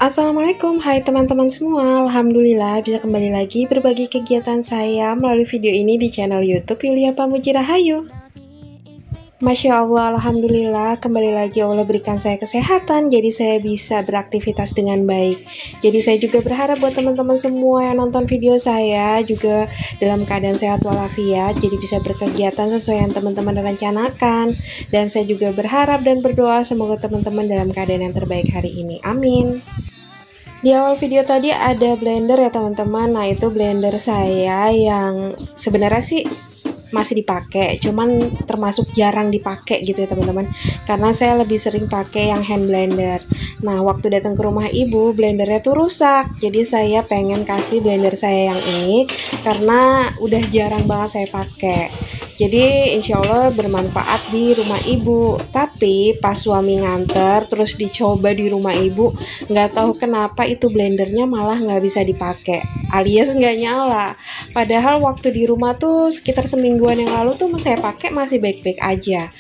Assalamualaikum, hai teman-teman semua. Alhamdulillah bisa kembali lagi berbagi kegiatan saya melalui video ini di channel YouTube Yulia Pamuji Rahayu. Masya Allah, Alhamdulillah kembali lagi Allah berikan saya kesehatan, jadi saya bisa beraktivitas dengan baik. Jadi saya juga berharap buat teman-teman semua yang nonton video saya juga dalam keadaan sehat walafiat, jadi bisa berkegiatan sesuai yang teman-teman rencanakan. Dan saya juga berharap dan berdoa semoga teman-teman dalam keadaan yang terbaik hari ini. Amin. Di awal video tadi ada blender ya teman-teman. Nah, itu blender saya yang sebenarnya sih masih dipakai, cuman termasuk jarang dipakai gitu ya teman-teman, karena saya lebih sering pakai yang hand blender. Nah, waktu datang ke rumah ibu, blendernya tuh rusak, jadi saya pengen kasih blender saya yang ini karena udah jarang banget saya pakai. Jadi insya Allah bermanfaat di rumah ibu. Tapi pas suami nganter terus dicoba di rumah ibu, nggak tahu kenapa itu blendernya malah nggak bisa dipakai, alias nggak nyala. Padahal waktu di rumah tuh sekitar semingguan yang lalu tuh saya pakai masih baik-baik aja.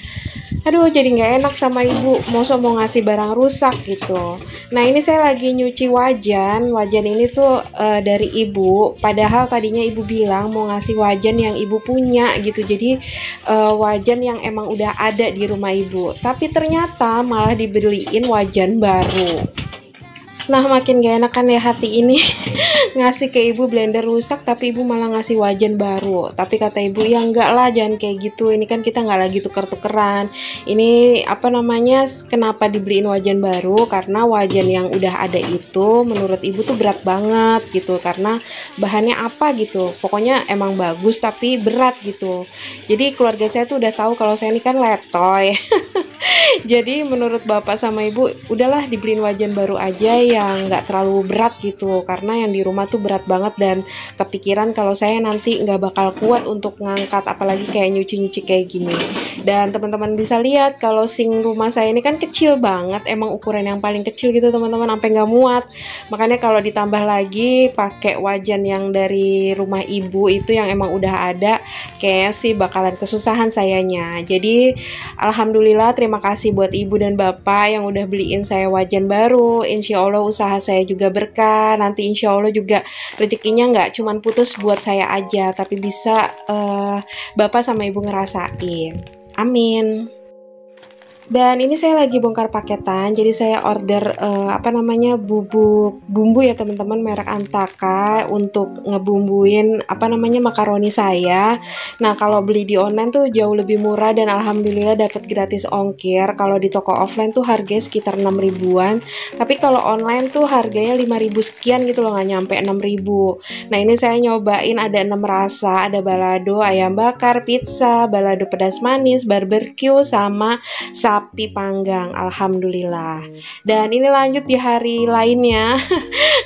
Aduh, jadi nggak enak sama ibu, mau ngasih barang rusak gitu. Nah, ini saya lagi nyuci wajan ini tuh dari ibu, padahal tadinya ibu bilang mau ngasih wajan yang ibu punya gitu, jadi wajan yang emang udah ada di rumah ibu, tapi ternyata malah dibeliin wajan baru. Nah, makin gak enakan ya hati ini ngasih ke ibu blender rusak tapi ibu malah ngasih wajan baru. Tapi kata ibu, ya enggak lah, jangan kayak gitu, ini kan kita nggak lagi tuker-tukeran. Ini apa namanya, kenapa dibeliin wajan baru, karena wajan yang udah ada itu menurut ibu tuh berat banget gitu, karena bahannya apa gitu, pokoknya emang bagus tapi berat gitu. Jadi keluarga saya tuh udah tahu kalau saya ini kan letoy. Jadi menurut bapak sama ibu, udahlah dibeliin wajan baru aja yang nggak terlalu berat gitu, karena yang di rumah tuh berat banget dan kepikiran kalau saya nanti nggak bakal kuat untuk ngangkat, apalagi kayak nyuci-nyuci kayak gini. Dan teman-teman bisa lihat kalau sink rumah saya ini kan kecil banget, emang ukuran yang paling kecil gitu teman-teman, sampai nggak muat. Makanya kalau ditambah lagi pakai wajan yang dari rumah ibu itu yang emang udah ada, kayak sih bakalan kesusahan sayanya. Jadi alhamdulillah, terima kasih buat ibu dan bapak yang udah beliin saya wajan baru. Insya Allah usaha saya juga berkah. Nanti insya Allah juga rezekinya nggak cuman putus buat saya aja, tapi bisa bapak sama ibu ngerasain. Amin. Dan ini saya lagi bongkar paketan, jadi saya order bumbu ya teman-teman, merek Antaka untuk ngebumbuin makaroni saya. Nah, kalau beli di online tuh jauh lebih murah dan alhamdulillah dapat gratis ongkir. Kalau di toko offline tuh harganya sekitar 6 ribuan, tapi kalau online tuh harganya 5.000 sekian gitu loh, nggak nyampe 6.000. Nah, ini saya nyobain ada 6 rasa, ada balado ayam bakar, pizza, balado pedas manis, barbecue, sama sapi panggang. Alhamdulillah. Dan ini lanjut di hari lainnya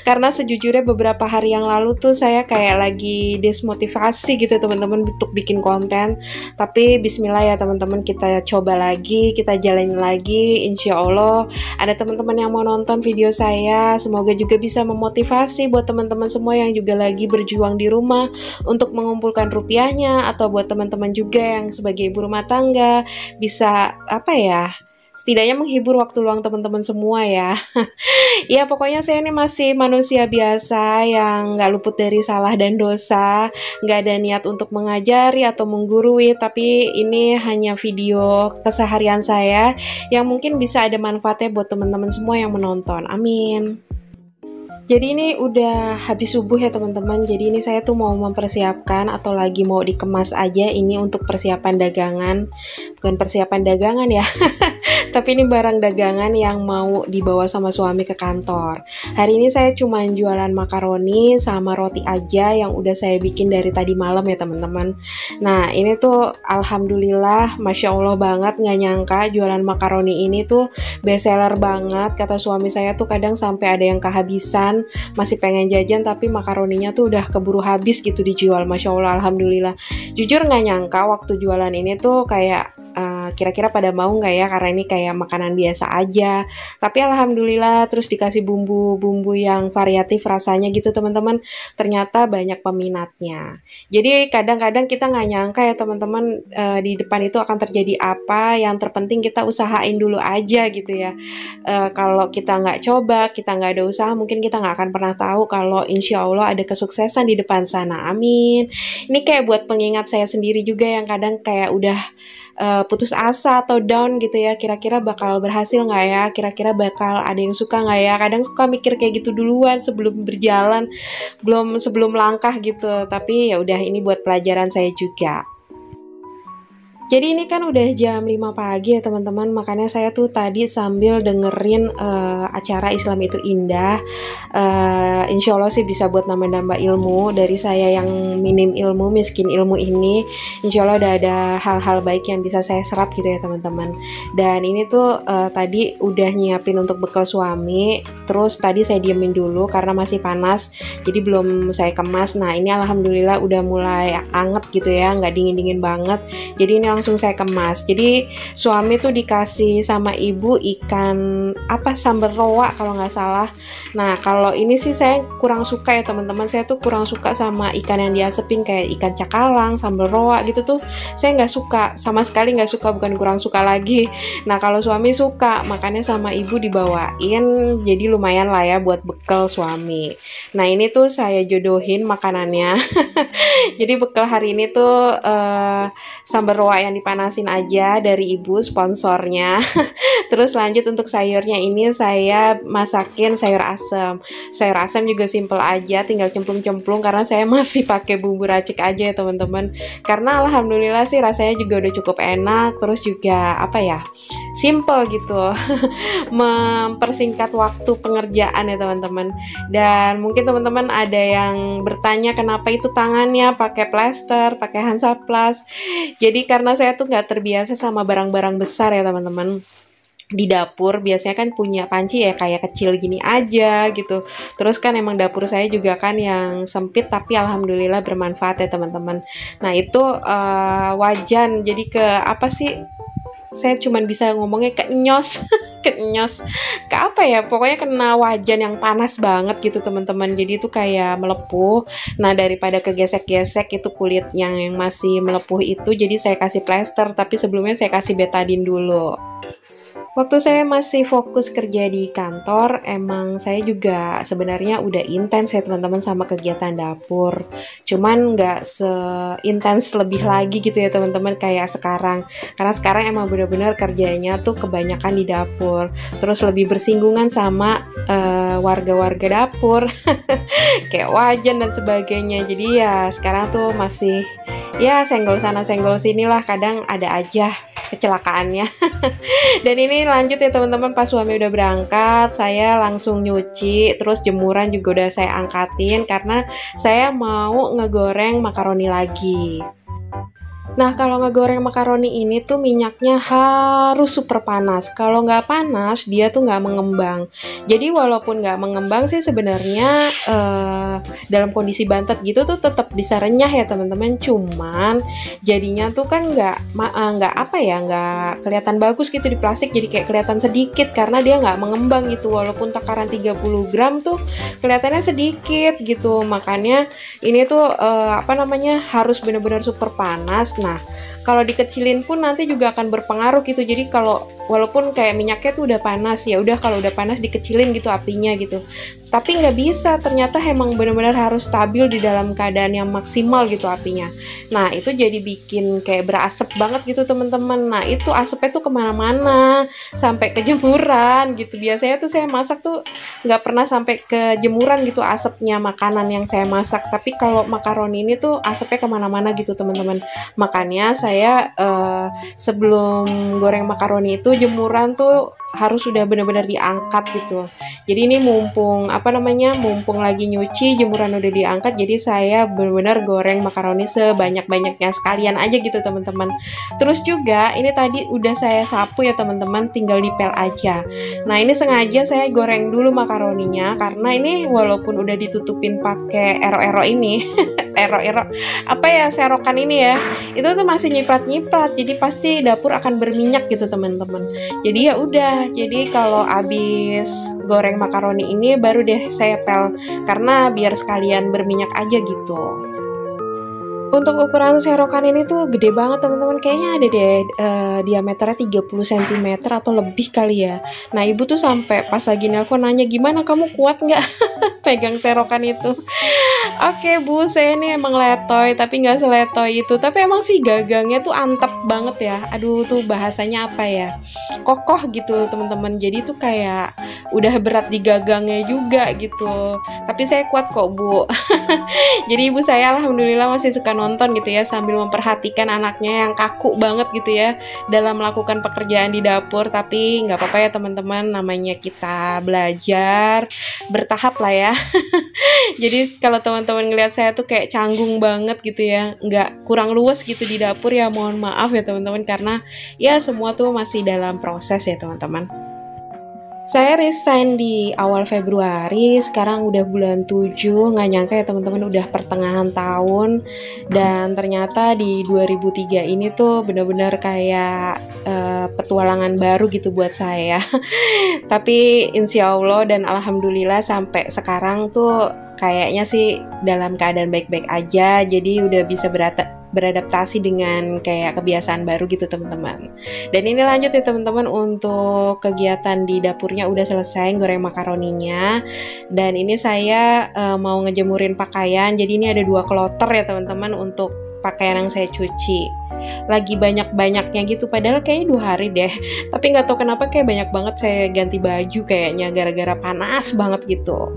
karena sejujurnya beberapa hari yang lalu tuh saya kayak lagi desmotivasi gitu teman-teman untuk bikin konten, tapi bismillah ya teman-teman, kita coba lagi, kita jalanin lagi. Insya Allah ada teman-teman yang mau nonton video saya, semoga juga bisa memotivasi buat teman-teman semua yang juga lagi berjuang di rumah untuk mengumpulkan rupiahnya, atau buat teman-teman juga yang sebagai ibu rumah tangga bisa setidaknya menghibur waktu luang teman-teman semua ya. Ya pokoknya saya ini masih manusia biasa yang nggak luput dari salah dan dosa, nggak ada niat untuk mengajari atau menggurui, tapi ini hanya video keseharian saya yang mungkin bisa ada manfaatnya buat teman-teman semua yang menonton. Amin. Jadi ini udah habis subuh ya teman-teman, jadi ini saya tuh mau mempersiapkan atau lagi mau dikemas aja ini untuk persiapan dagangan. Bukan persiapan dagangan ya, tapi ini barang dagangan yang mau dibawa sama suami ke kantor. Hari ini saya cuma jualan makaroni sama roti aja yang udah saya bikin dari tadi malam ya teman-teman. Nah, ini tuh alhamdulillah, Masya Allah banget, nggak nyangka jualan makaroni ini tuh best seller banget. Kata suami saya tuh kadang sampai ada yang kehabisan, masih pengen jajan tapi makaroninya tuh udah keburu habis gitu dijual. Masya Allah, alhamdulillah. Jujur nggak nyangka waktu jualan ini tuh kayak kira-kira pada mau nggak ya, karena ini kayak makanan biasa aja. Tapi alhamdulillah terus dikasih bumbu-bumbu yang variatif rasanya gitu teman-teman, ternyata banyak peminatnya. Jadi kadang-kadang kita nggak nyangka ya teman-teman, di depan itu akan terjadi apa, yang terpenting kita usahain dulu aja gitu ya. Kalau kita nggak coba, kita nggak ada usaha, mungkin kita nggak akan pernah tahu kalau insya Allah ada kesuksesan di depan sana. Amin. Ini kayak buat pengingat saya sendiri juga yang kadang kayak udah putus asa atau down gitu ya, kira-kira bakal berhasil nggak ya, kira-kira bakal ada yang suka nggak ya. Kadang suka mikir kayak gitu duluan sebelum berjalan, sebelum langkah gitu. Tapi ya udah, ini buat pelajaran saya juga. Jadi ini kan udah jam 5 pagi ya teman-teman, makanya saya tuh tadi sambil dengerin acara Islam itu Indah. Insya Allah sih bisa buat nambah-nambah ilmu dari saya yang minim ilmu, miskin ilmu ini. Insya Allah ada hal-hal baik yang bisa saya serap gitu ya teman-teman. Dan ini tuh tadi udah nyiapin untuk bekal suami, terus tadi saya diemin dulu karena masih panas, jadi belum saya kemas. Nah ini alhamdulillah udah mulai anget gitu ya, nggak dingin-dingin banget. Jadi ini langsung saya kemas. Jadi suami tuh dikasih sama ibu ikan sambal roa kalau nggak salah. Nah kalau ini sih saya kurang suka ya teman-teman, saya tuh kurang suka sama ikan yang diasepin kayak ikan cakalang, sambal roa gitu tuh saya nggak suka, sama sekali nggak suka, bukan kurang suka lagi. Nah kalau suami suka, makanya sama ibu dibawain, jadi lumayan lah ya buat bekal suami. Nah ini tuh saya jodohin makanannya. Jadi bekal hari ini tuh sambal roa yang dipanasin aja dari ibu, sponsornya. Terus lanjut untuk sayurnya, ini saya masakin sayur asem. Sayur asem juga simple aja, tinggal cemplung-cemplung karena saya masih pakai bumbu racik aja ya teman-teman. Karena alhamdulillah sih rasanya juga udah cukup enak, terus juga simple gitu. Mempersingkat waktu pengerjaan ya teman-teman. Dan mungkin teman-teman ada yang bertanya kenapa itu tangannya pakai plester, pakai Hansaplast. Jadi karena saya tuh nggak terbiasa sama barang-barang besar ya teman-teman. Di dapur biasanya kan punya panci ya kayak kecil gini aja gitu. Terus kan emang dapur saya juga kan yang sempit, tapi alhamdulillah bermanfaat ya teman-teman. Nah itu wajan, jadi saya cuman bisa ngomongnya kenyos. Kenyos pokoknya kena wajan yang panas banget gitu teman-teman, jadi itu kayak melepuh. Nah daripada kegesek-gesek itu kulitnya yang masih melepuh itu, jadi saya kasih plester, tapi sebelumnya saya kasih betadine dulu. Waktu saya masih fokus kerja di kantor, emang saya juga sebenarnya udah intens ya teman-teman sama kegiatan dapur. Cuman nggak seintens lebih lagi gitu ya teman-teman kayak sekarang. Karena sekarang emang bener-bener kerjanya tuh kebanyakan di dapur. Terus lebih bersinggungan sama warga-warga dapur. Kayak wajan dan sebagainya. Jadi ya sekarang tuh masih ya senggol sana senggol sini lah, kadang ada aja kecelakaannya. Dan ini lanjut ya teman-teman, pas suami udah berangkat saya langsung nyuci, terus jemuran juga udah saya angkatin karena saya mau ngegoreng makaroni lagi. Nah kalau ngegoreng makaroni ini tuh minyaknya harus super panas. Kalau nggak panas dia tuh nggak mengembang. Jadi walaupun nggak mengembang sih sebenarnya dalam kondisi bantet gitu tuh tetap bisa renyah ya teman-teman. Cuman jadinya tuh kan nggak kelihatan bagus gitu di plastik. Jadi kayak kelihatan sedikit karena dia nggak mengembang gitu. Walaupun takaran 30 gram tuh kelihatannya sedikit gitu. Makanya ini tuh harus benar-benar super panas. Nah, kalau dikecilin pun nanti juga akan berpengaruh gitu. Jadi kalau walaupun kayak minyaknya tuh udah panas, ya udah kalau udah panas dikecilin gitu apinya gitu. Tapi nggak bisa, ternyata emang benar-benar harus stabil di dalam keadaan yang maksimal gitu apinya. Nah itu jadi bikin kayak berasap banget gitu teman-teman. Nah itu asapnya tuh kemana-mana, sampai ke jemuran gitu. Biasanya tuh saya masak tuh nggak pernah sampai ke jemuran gitu asapnya makanan yang saya masak. Tapi kalau makaroni ini tuh asapnya kemana-mana gitu teman-teman. Makanya saya sebelum goreng makaroni itu jemuran tuh harus sudah benar-benar diangkat gitu. Jadi ini mumpung lagi nyuci, jemuran udah diangkat, jadi saya benar-benar goreng makaroni sebanyak-banyaknya sekalian aja gitu teman-teman. Terus juga ini tadi udah saya sapu ya teman-teman, tinggal dipel aja. Nah ini sengaja saya goreng dulu makaroninya karena ini walaupun udah ditutupin pakai ero-ero ini apa ya, serokan ini ya, itu tuh masih nyiprat-nyiprat, jadi pasti dapur akan berminyak gitu teman-teman. Jadi ya udah, jadi kalau abis goreng makaroni ini baru deh saya pel, karena biar sekalian berminyak aja gitu. Untuk ukuran serokan ini tuh gede banget teman-teman, kayaknya ada deh diameternya 30 cm atau lebih kali ya. Nah ibu tuh sampai pas lagi nelpon nanya, gimana kamu kuat nggak pegang serokan itu. Oke bu, saya nih emang letoy, tapi nggak seletoy itu. Tapi emang sih gagangnya tuh antep banget ya. Aduh tuh bahasanya apa ya, kokoh gitu teman-teman. Jadi tuh kayak udah berat di gagangnya juga gitu. Tapi saya kuat kok bu. Jadi ibu saya alhamdulillah masih suka nonton gitu ya, sambil memperhatikan anaknya yang kaku banget gitu ya dalam melakukan pekerjaan di dapur. Tapi nggak apa-apa ya teman-teman, namanya kita belajar bertahap lah ya. Jadi kalau teman-teman ngelihat saya tuh kayak canggung banget gitu ya, nggak kurang luas gitu di dapur ya, mohon maaf ya teman-teman, karena ya semua tuh masih dalam proses ya teman-teman. Saya resign di awal Februari, sekarang udah bulan 7, nggak nyangka ya teman-teman udah pertengahan tahun, dan ternyata di 2003 ini tuh benar-benar kayak petualangan baru gitu buat saya. Tapi insya Allah dan alhamdulillah sampai sekarang tuh kayaknya sih dalam keadaan baik-baik aja, jadi udah bisa beradaptasi dengan kayak kebiasaan baru gitu teman-teman. Dan ini lanjut ya teman-teman, untuk kegiatan di dapurnya udah selesai, goreng makaroninya. Dan ini saya mau ngejemurin pakaian, jadi ini ada 2 kloter ya teman-teman untuk pakaian yang saya cuci. Lagi banyak-banyaknya gitu, padahal kayaknya 2 hari deh, tapi nggak tahu kenapa kayak banyak banget saya ganti baju kayaknya gara-gara panas banget gitu.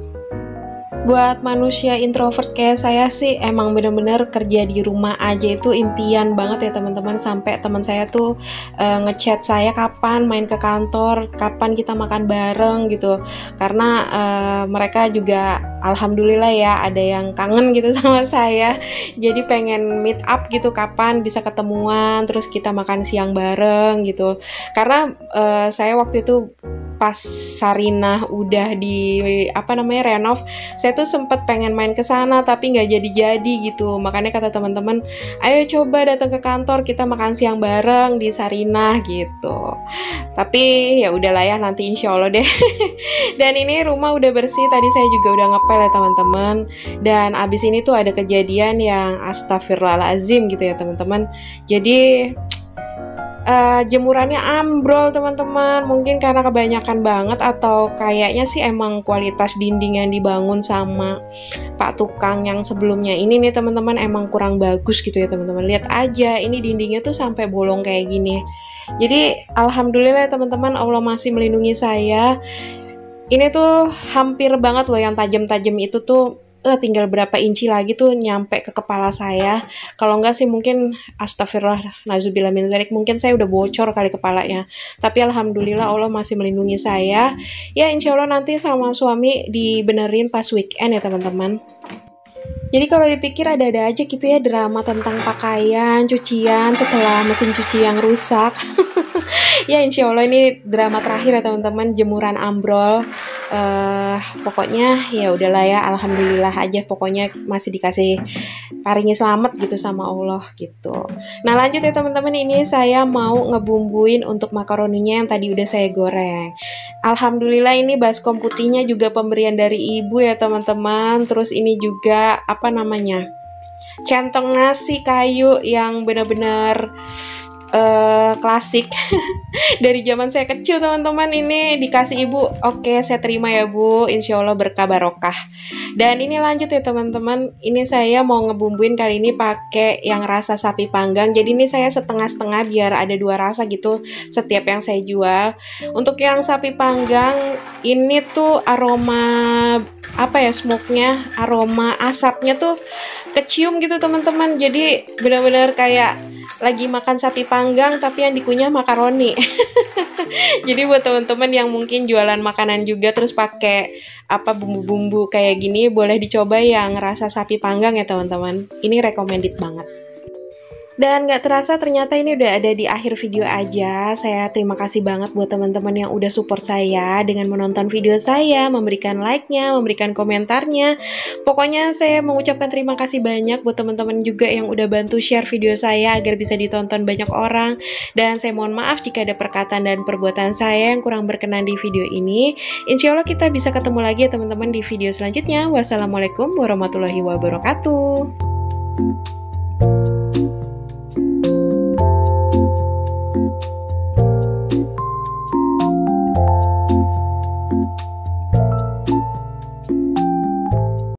Buat manusia introvert kayak saya sih emang bener-bener kerja di rumah aja itu impian banget ya teman-teman. Sampai teman saya tuh ngechat saya kapan main ke kantor, kapan kita makan bareng gitu. Karena mereka juga alhamdulillah ya ada yang kangen gitu sama saya. Jadi pengen meet up gitu, kapan bisa ketemuan terus kita makan siang bareng gitu. Karena saya waktu itu pas Sarinah udah di renov, saya tuh sempet pengen main ke sana tapi nggak jadi gitu. Makanya kata teman-teman, ayo coba datang ke kantor, kita makan siang bareng di Sarinah gitu. Tapi ya udahlah ya, nanti insya Allah deh. Dan ini rumah udah bersih, tadi saya juga udah ngepel ya teman-teman. Dan abis ini tuh ada kejadian yang astagfirullahalazim gitu ya teman-teman. Jadi jemurannya ambrol teman-teman, mungkin karena kebanyakan banget atau kayaknya sih emang kualitas dinding yang dibangun sama Pak Tukang yang sebelumnya ini nih teman-teman emang kurang bagus gitu ya teman-teman. Lihat aja ini dindingnya tuh sampai bolong kayak gini. Jadi alhamdulillah ya teman-teman, Allah masih melindungi saya. Ini tuh hampir banget loh yang tajam-tajam itu tuh, tinggal berapa inci lagi tuh nyampe ke kepala saya. Kalau enggak sih mungkin astagfirullah, nauzubillah min dzalik, mungkin saya udah bocor kali kepalanya. Tapi alhamdulillah Allah masih melindungi saya. Ya insya Allah nanti sama suami dibenerin pas weekend ya teman-teman. Jadi kalau dipikir ada-ada aja gitu ya drama tentang pakaian, cucian setelah mesin cuci yang rusak. Ya insya Allah ini drama terakhir ya teman-teman, jemuran ambrol. Pokoknya ya udahlah ya, alhamdulillah aja, pokoknya masih dikasih paringi selamat gitu sama Allah gitu. Nah lanjut ya teman-teman, ini saya mau ngebumbuin untuk makaroninya yang tadi udah saya goreng. Alhamdulillah ini baskom putihnya juga pemberian dari ibu ya teman-teman. Terus ini juga centong nasi kayu yang benar-benar klasik dari zaman saya kecil teman-teman. Ini dikasih ibu, oke saya terima ya bu, insya Allah berkah barokah. Dan ini lanjut ya teman-teman, ini saya mau ngebumbuin kali ini pakai yang rasa sapi panggang. Jadi ini saya setengah-setengah biar ada 2 rasa gitu setiap yang saya jual. Untuk yang sapi panggang ini tuh aroma smoke-nya, aroma asapnya tuh kecium gitu teman-teman. Jadi benar-benar kayak lagi makan sapi panggang tapi yang dikunyah makaroni. Jadi buat teman-teman yang mungkin jualan makanan juga terus pakai bumbu-bumbu kayak gini, boleh dicoba yang rasa sapi panggang ya teman-teman. Ini recommended banget. Dan gak terasa ternyata ini udah ada di akhir video aja. Saya terima kasih banget buat teman-teman yang udah support saya dengan menonton video saya, memberikan like-nya, memberikan komentarnya. Pokoknya saya mengucapkan terima kasih banyak buat teman-teman juga yang udah bantu share video saya agar bisa ditonton banyak orang. Dan saya mohon maaf jika ada perkataan dan perbuatan saya yang kurang berkenan di video ini. Insya Allah kita bisa ketemu lagi ya teman-teman di video selanjutnya. Wassalamualaikum warahmatullahi wabarakatuh.